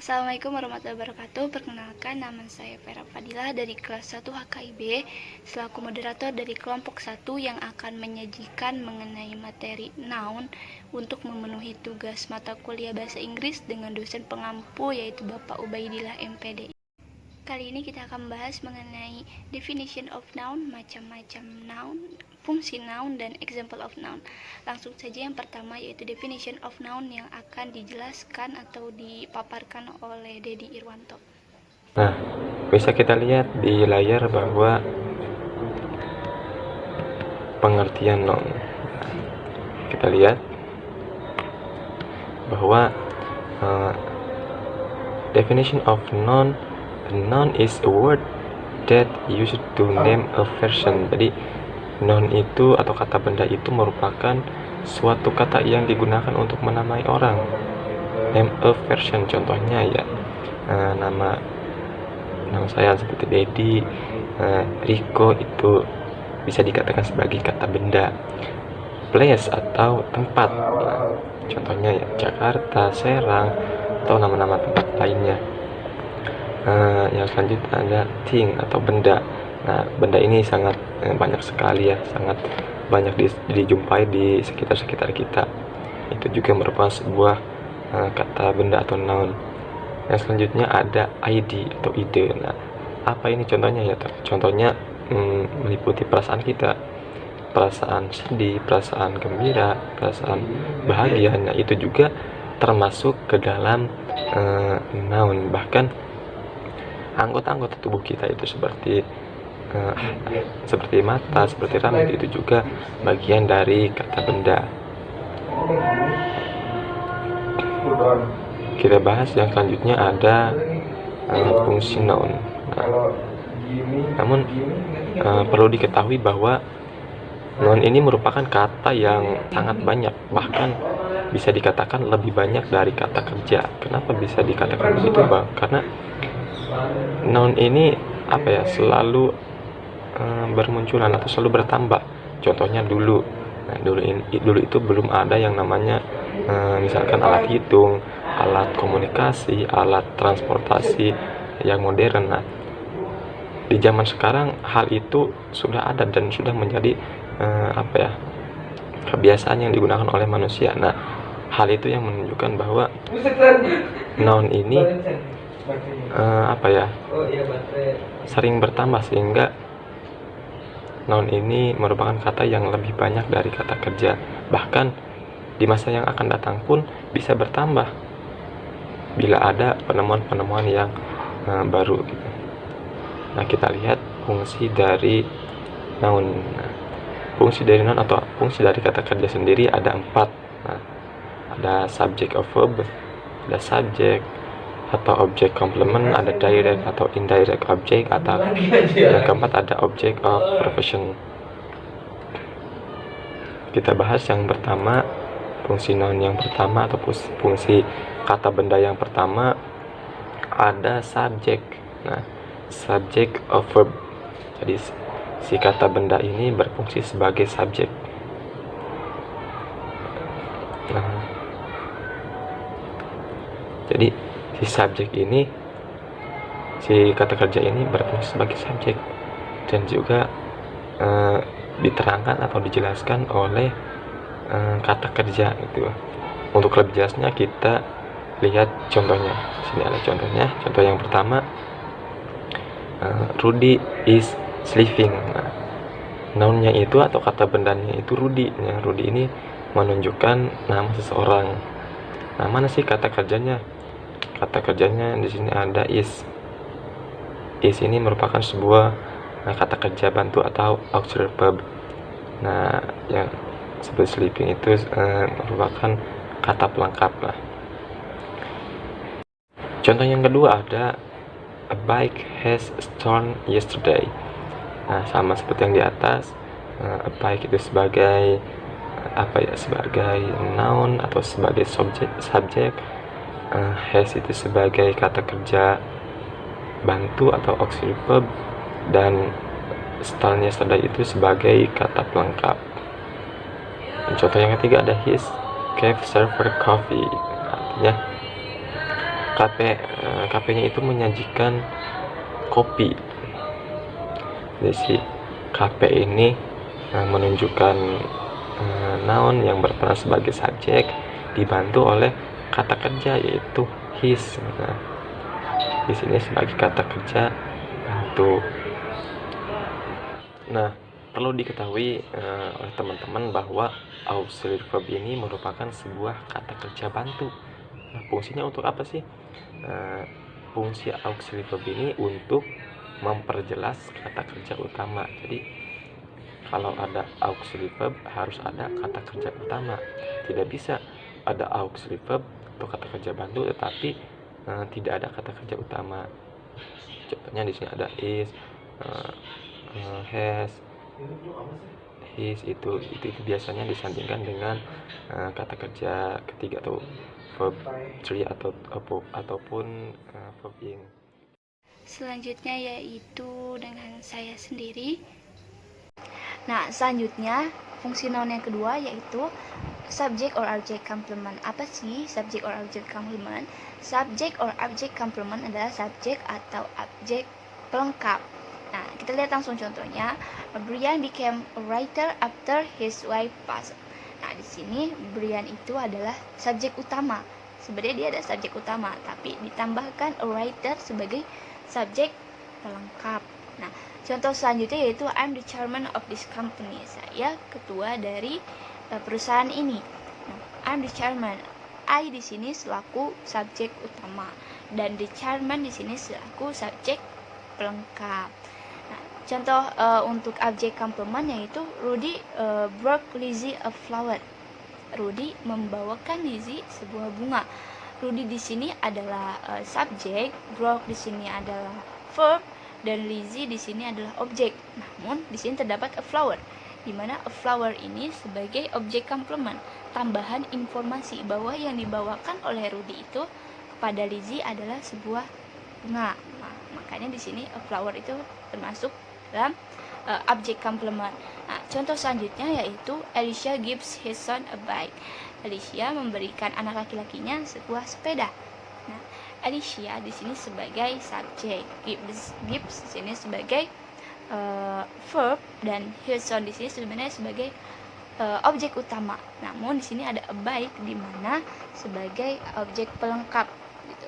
Assalamualaikum warahmatullahi wabarakatuh. Perkenalkan, nama saya Vera Fadila dari kelas 1 HKIB, selaku moderator dari kelompok 1 yang akan menyajikan mengenai materi noun untuk memenuhi tugas mata kuliah bahasa Inggris dengan dosen pengampu yaitu Bapak Ubaidillah MPD. Kali ini kita akan membahas mengenai definition of noun, macam-macam noun, fungsi noun, dan example of noun. Langsung saja yang pertama yaitu definition of noun yang akan dijelaskan atau dipaparkan oleh Dedi Irwanto. Nah, bisa kita lihat di layar bahwa pengertian noun. Kita lihat bahwa definition of noun. A noun is a word that used to name a person. Jadi noun itu atau kata benda itu merupakan suatu kata yang digunakan untuk menamai orang. Name a person, contohnya ya nama saya seperti Dedi, Riko, itu bisa dikatakan sebagai kata benda. Place atau tempat, contohnya ya Jakarta, Serang, atau nama-nama tempat lainnya. Yang selanjutnya ada thing atau benda. Nah, benda ini sangat banyak sekali ya, sangat banyak dijumpai di sekitar kita. Itu juga merupakan sebuah kata benda atau noun. Yang selanjutnya ada ID atau ide. Nah, apa ini contohnya ya? Contohnya meliputi perasaan kita, perasaan sedih, perasaan gembira, perasaan bahagia. Nah, itu juga termasuk ke dalam noun. Bahkan anggota-anggota tubuh kita itu seperti mata, seperti rambut, itu juga bagian dari kata benda. Kita bahas yang selanjutnya ada fungsi noun. Namun perlu diketahui bahwa noun ini merupakan kata yang sangat banyak, bahkan bisa dikatakan lebih banyak dari kata kerja. Kenapa bisa dikatakan begitu, Bang? Karena noun ini selalu bermunculan atau selalu bertambah. Contohnya dulu. Nah, dulu itu belum ada yang namanya misalkan alat hitung, alat komunikasi, alat transportasi yang modern. Nah, di zaman sekarang hal itu sudah ada dan sudah menjadi kebiasaan yang digunakan oleh manusia. Nah, hal itu yang menunjukkan bahwa noun ini sering bertambah, sehingga noun ini merupakan kata yang lebih banyak dari kata kerja. Bahkan di masa yang akan datang pun bisa bertambah bila ada penemuan-penemuan yang baru gitu. Nah, kita lihat fungsi dari noun. Nah, fungsi dari noun atau fungsi dari kata kerja sendiri ada 4. Nah, ada subject of verb, ada subject atau object complement, ada direct atau indirect object, atau yang keempat ada object of profession. Kita bahas yang pertama, fungsi noun yang pertama atau fungsi kata benda yang pertama ada subject. Nah, subject of verb. Jadi si kata benda ini berfungsi sebagai subjek. Nah, jadi si subjek ini, si kata kerja ini berfungsi sebagai subjek dan juga diterangkan atau dijelaskan oleh kata kerja gitu. Untuk lebih jelasnya kita lihat contohnya. Sini ada contohnya. Contoh yang pertama, Rudy is sleeping. Nah, nounnya itu atau kata bendanya itu Rudy. Nah, Rudy ini menunjukkan nama seseorang. Nah, mana sih kata kerjanya? Kata kerjanya di sini ada is. Is ini merupakan sebuah kata kerja bantu atau auxiliary verb. Nah, yang seperti sleeping itu merupakan kata pelengkap lah. Contoh yang kedua ada a bike has storm yesterday. Nah, sama seperti yang di atas, a bike itu sebagai sebagai noun atau sebagai subjek. Has itu sebagai kata kerja bantu atau auxiliary verb, dan storm yesterday itu sebagai kata pelengkap. Contoh yang ketiga ada his gave server coffee. Artinya Kafe-nya itu menyajikan kopi. Jadi si kafe ini menunjukkan noun yang berperan sebagai subjek dibantu oleh kata kerja yaitu his. Nah, di sini sebagai kata kerja bantu. Nah, perlu diketahui oleh teman-teman bahwa auxiliary verb ini merupakan sebuah kata kerja bantu. Nah, fungsinya untuk apa sih? Fungsi auxiliary verb ini untuk memperjelas kata kerja utama. Jadi kalau ada auxiliary verb harus ada kata kerja utama. Tidak bisa ada auxiliary verb atau kata kerja bantu tetapi tidak ada kata kerja utama. Contohnya di sini ada is, has, his, itu biasanya disandingkan dengan kata kerja ketiga atau verb 3 ataupun verb ing. Selanjutnya yaitu dengan saya sendiri. Nah, selanjutnya fungsi noun yang kedua yaitu subject or object complement. Apa sih subject or object complement? Subject or object complement adalah subjek atau objek pelengkap. Nah, kita lihat langsung contohnya. Brian became a writer after his wife passed. Nah, di sini Brian itu adalah subjek utama. Sebenarnya dia ada subjek utama, tapi ditambahkan a writer sebagai subjek pelengkap. Nah, contoh selanjutnya yaitu I'm the chairman of this company. Saya ketua dari perusahaan ini. Nah, I'm the chairman. I di sini selaku subjek utama dan the chairman di sini selaku subjek pelengkap. Nah, contoh untuk objek complement yaitu Rudy brought Lizzie a flower. Rudy membawakan Lizzie sebuah bunga. Rudy di sini adalah subjek, brought di sini adalah verb, dan Lizzie di sini adalah objek. Namun di sini terdapat a flower, di mana a flower ini sebagai objek complement, tambahan informasi bahwa yang dibawakan oleh Rudy itu kepada Lizzie adalah sebuah bunga. Nah, makanya di sini a flower itu termasuk dalam objek complement. Nah, contoh selanjutnya yaitu Alicia gives his son a bike. Alicia memberikan anak laki-lakinya sebuah sepeda. Nah, Alicia di sini sebagai subjek, gives di sini sebagai verb, dan his son di sini sebenarnya sebagai objek utama. Namun di sini ada a bike di mana sebagai objek pelengkap gitu.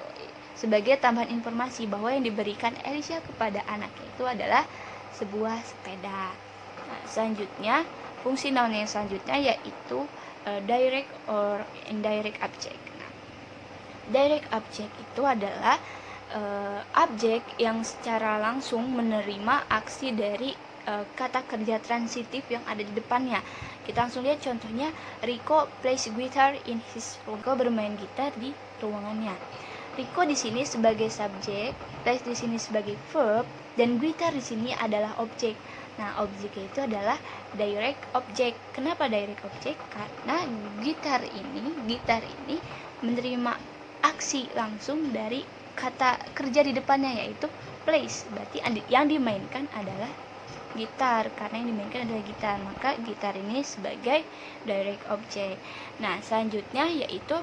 Sebagai tambahan informasi bahwa yang diberikan Alicia kepada anaknya itu adalah sebuah sepeda. Nah, selanjutnya fungsi noun yang selanjutnya yaitu direct or indirect object. Nah, direct object itu adalah objek yang secara langsung menerima aksi dari kata kerja transitif yang ada di depannya. Kita langsung lihat contohnya, Rico plays guitar in his room. Rico bermain gitar di ruangannya. Rico di sini sebagai subjek, plays di sini sebagai verb, dan gitar di sini adalah objek. Nah, objeknya itu adalah direct object. Kenapa direct object? Karena gitar ini menerima aksi langsung dari kata kerja di depannya yaitu plays. Berarti yang dimainkan adalah gitar, karena yang dimainkan adalah gitar, maka gitar ini sebagai direct object. Nah, selanjutnya yaitu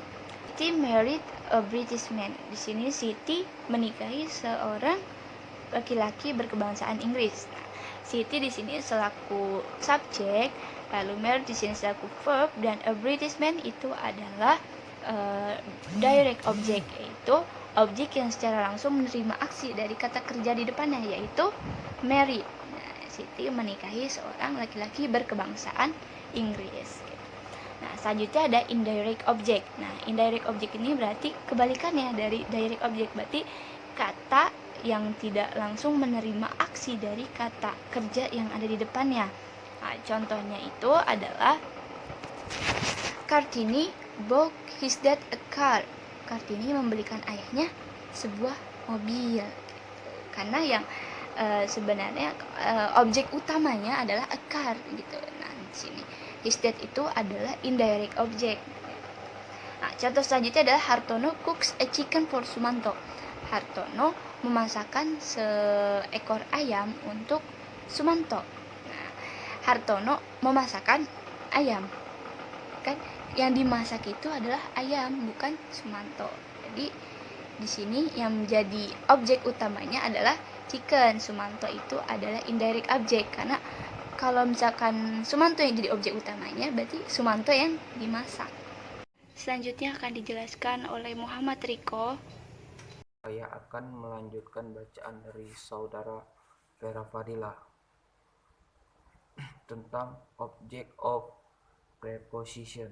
Siti married a British man. Di sini Siti menikahi seorang laki-laki berkebangsaan Inggris. Nah, Siti di sini selaku subjek, lalu married di sini selaku verb, dan a British man itu adalah direct object, yaitu objek yang secara langsung menerima aksi dari kata kerja di depannya yaitu married. Nah, Siti menikahi seorang laki-laki berkebangsaan Inggris. Nah, selanjutnya ada indirect object. Nah, indirect object ini berarti kebalikannya dari direct object, berarti kata yang tidak langsung menerima aksi dari kata kerja yang ada di depannya. Nah, contohnya itu adalah Kartini bought his dad a car. Kartini membelikan ayahnya sebuah mobil. Karena yang sebenarnya objek utamanya adalah a car gitu. Nah, di sini his dad itu adalah indirect object. Nah, contoh selanjutnya adalah Hartono cooks a chicken for Sumanto. Hartono memasakkan seekor ayam untuk Sumanto. Nah, Hartono memasakkan ayam. Kan yang dimasak itu adalah ayam, bukan Sumanto. Jadi Di sini yang menjadi objek utamanya adalah chicken. Sumanto itu adalah indirect object, karena kalau misalkan Sumanto yang jadi objek utamanya, berarti Sumanto yang dimasak. Selanjutnya akan dijelaskan oleh Muhammad Riko. Saya akan melanjutkan bacaan dari saudara Vera Fadila tentang object of preposition.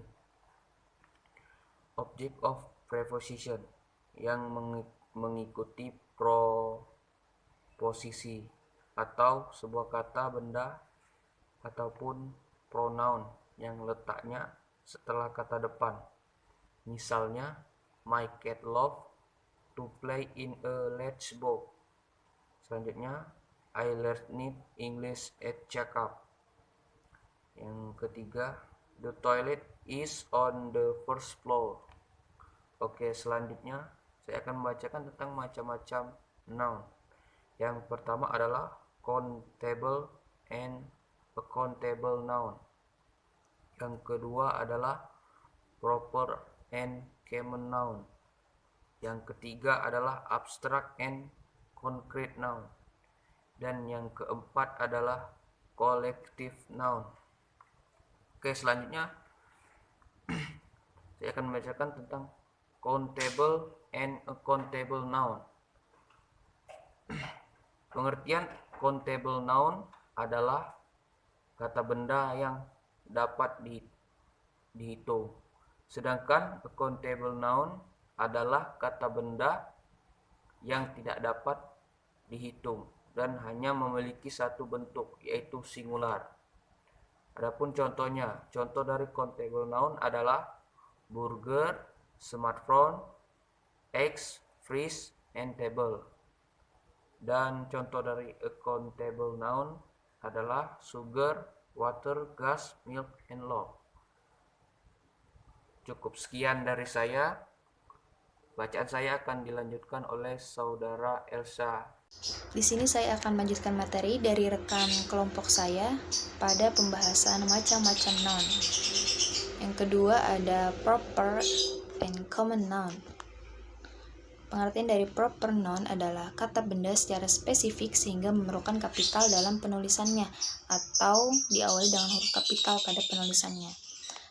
Object of preposition yang mengikuti proposisi atau sebuah kata, benda, ataupun pronoun yang letaknya setelah kata depan. Misalnya, my cat love to play in a large boat. Selanjutnya, I learned English at Jakarta. Yang ketiga, the toilet is on the first floor. Oke, selanjutnya saya akan membacakan tentang macam-macam noun. Yang pertama adalah countable and uncountable noun. Yang kedua adalah proper and common noun. Yang ketiga adalah abstract and concrete noun. Dan yang keempat adalah collective noun. Oke, selanjutnya saya akan membacakan tentang countable and uncountable noun. Pengertian countable noun adalah kata benda yang dapat dihitung. Sedangkan uncountable noun adalah kata benda yang tidak dapat dihitung dan hanya memiliki satu bentuk, yaitu singular. Adapun contohnya, contoh dari countable noun adalah burger, smartphone, eggs, fridge, and table. Dan contoh dari uncountable noun adalah sugar, water, gas, milk, and love. Cukup sekian dari saya. Bacaan saya akan dilanjutkan oleh saudara Elsa. Di sini saya akan melanjutkan materi dari rekan kelompok saya pada pembahasan macam-macam noun. Yang kedua ada proper and common noun. Pengertian dari proper noun adalah kata benda secara spesifik sehingga memerlukan kapital dalam penulisannya atau diawali dengan huruf kapital pada penulisannya.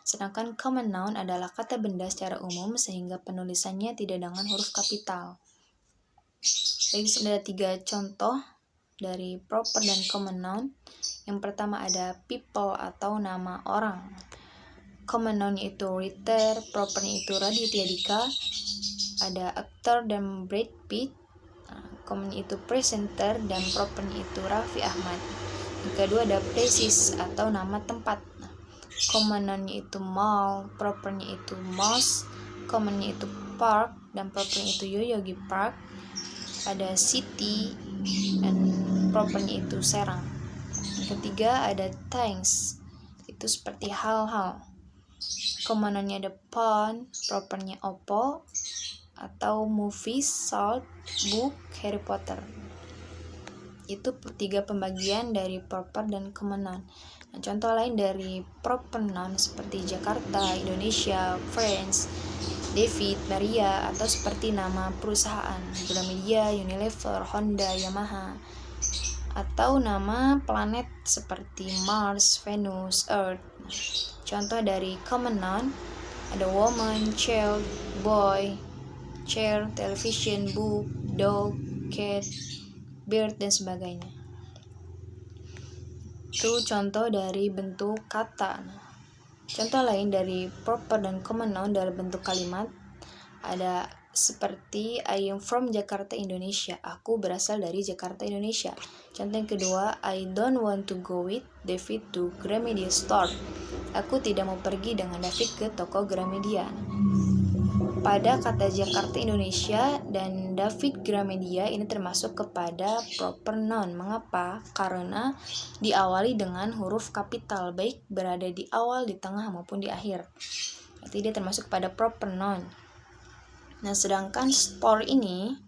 Sedangkan common noun adalah kata benda secara umum sehingga penulisannya tidak dengan huruf kapital. Jadi ada 3 contoh dari proper dan common noun. Yang pertama ada people atau nama orang. Common noun itu writer, propernya itu Raditya Dika. Ada actor dan Brad Pitt. Common itu presenter dan propernya itu Raffi Ahmad. Yang kedua ada places atau nama tempat. Common noun-nya itu mall, propernya itu mouse, commonnya itu park, dan propernya itu Yoyogi Park. Ada city, dan propernya itu Serang. Yang ketiga ada things, itu seperti hal-hal. Common noun-nya ada phone, propernya Oppo, atau movies, salt, book, Harry Potter. Itu 3 pembagian dari proper dan common noun. Nah, contoh lain dari proper noun seperti Jakarta, Indonesia, France, David, Maria, atau seperti nama perusahaan Gramedia, Unilever, Honda, Yamaha, atau nama planet seperti Mars, Venus, Earth. Contoh dari common noun ada woman, child, boy, chair, television, book, dog, cat, bird, dan sebagainya. Itu contoh dari bentuk kata. Contoh lain dari proper dan common noun dalam bentuk kalimat ada seperti I am from Jakarta, Indonesia. Aku berasal dari Jakarta, Indonesia. Contoh yang kedua, I don't want to go with David to Gramedia store. Aku tidak mau pergi dengan David ke toko Gramedia. Pada kata Jakarta, Indonesia, dan David Gramedia ini termasuk kepada proper noun. Mengapa? Karena diawali dengan huruf kapital, baik berada di awal, di tengah, maupun di akhir. Berarti dia termasuk kepada proper noun. Nah, sedangkan store ini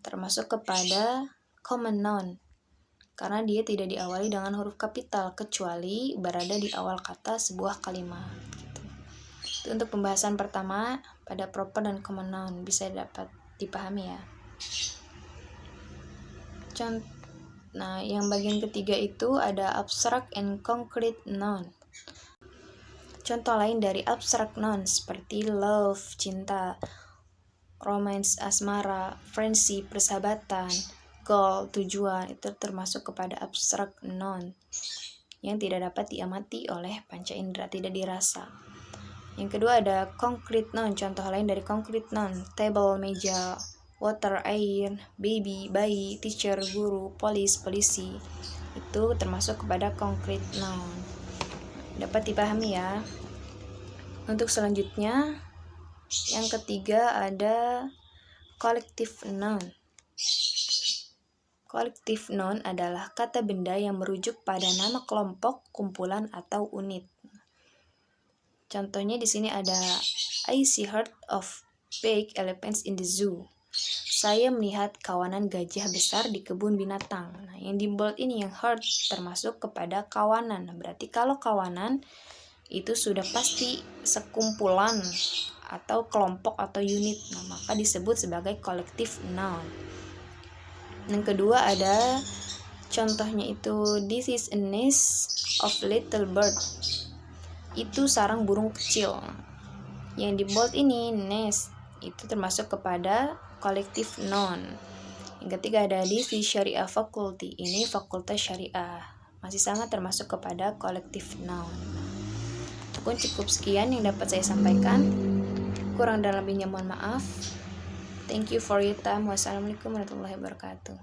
termasuk kepada common noun. Karena dia tidak diawali dengan huruf kapital, kecuali berada di awal kata sebuah kalimat. Untuk pembahasan pertama pada proper dan common noun bisa dapat dipahami ya. Nah, yang bagian ketiga itu ada abstract and concrete noun. Contoh lain dari abstract noun seperti love, cinta, romance, asmara, friendship, persahabatan, goal, tujuan, itu termasuk kepada abstract noun yang tidak dapat diamati oleh panca indera, tidak dirasa. Yang kedua ada concrete noun. Contoh lain dari concrete noun: table, meja, water, air, baby, bayi, teacher, guru, police, polisi. Itu termasuk kepada concrete noun. Dapat dipahami ya. Untuk selanjutnya, yang ketiga ada collective noun. Collective noun adalah kata benda yang merujuk pada nama kelompok, kumpulan, atau unit. Contohnya di sini ada I see herd of big elephants in the zoo. Saya melihat kawanan gajah besar di kebun binatang. Nah, yang di bold ini yang herd termasuk kepada kawanan. Berarti kalau kawanan itu sudah pasti sekumpulan atau kelompok atau unit. Nah, maka disebut sebagai collective noun. Yang kedua ada contohnya itu this is a nest of little bird. Itu sarang burung kecil. Yang di bold ini nest itu termasuk kepada collective noun. Yang ketiga ada this is Syariah Faculty. Ini fakultas syariah. Masih sangat termasuk kepada collective noun. Pun cukup sekian yang dapat saya sampaikan. Kurang dan lebihnya mohon maaf. Thank you for your time. Wassalamualaikum warahmatullahi wabarakatuh.